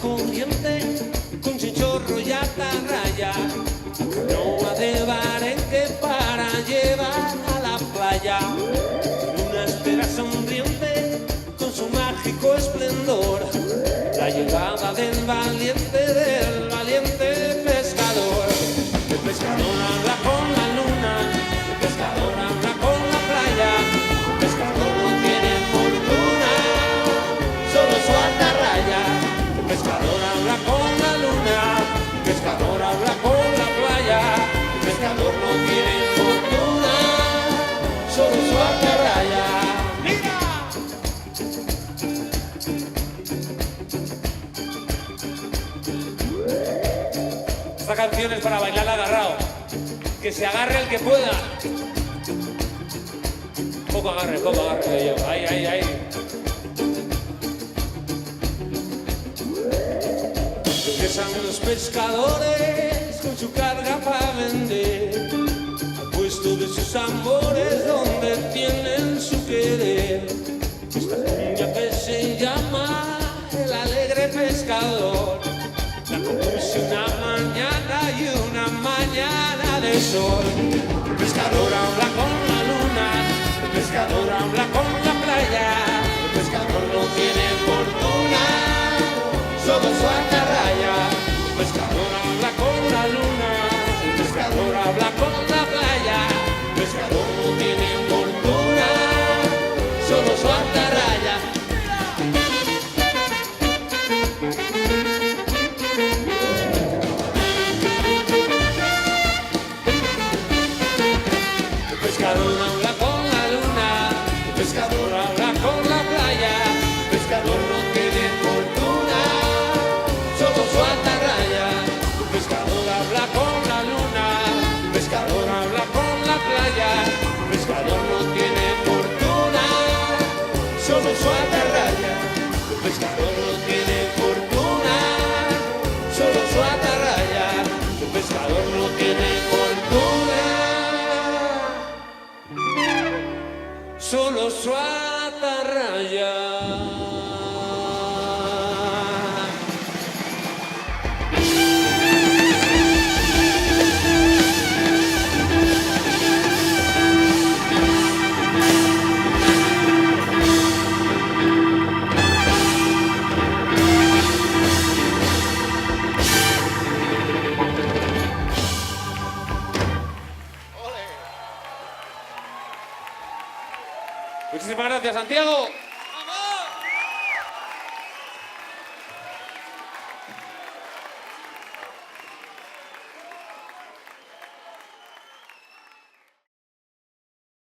corriente, con chinchorro y atarraya, canoa de barenque para llevar a la playa. Luna espera sonriente con su mágico esplendor la llegada del valiente pescador. El pescador habla con la luna, el pescador habla con la playa. El pescador no tiene fortuna, solo su atarraya. El pescador habla con la luna, el pescador habla con la playa. El pescador no tiene fortuna, solo su atarraya. ¡Mira! Esta canción es para bailar agarrado. Que se agarre el que pueda. Poco agarre yo. Ahí. Regresan los pescadores con su carga para vender al puesto de sus amores donde tienen su querer. Esta cumbia que se llama El Alegre Pescador la compuse una mañana y una mañana de sol. El pescador habla con la luna, el pescador habla con la playa. El pescador no tiene fortuna, solo su atarraya. El pescador habla con la luna, el pescador habla con la playa. El pescador no tiene fortuna, solo su atarraya. El pescador habla con la luna, el pescador habla con la playa. El pescador no tiene fortuna, solo su atarraya. El pescador habla con la luna, el pescador habla con la playa. El pescador no tiene fortuna, solo su atarraya. El pescador no tiene fortuna, solo su atarraya. El pescador no tiene fortuna, solo su atarraya. Muchísimas gracias, Santiago.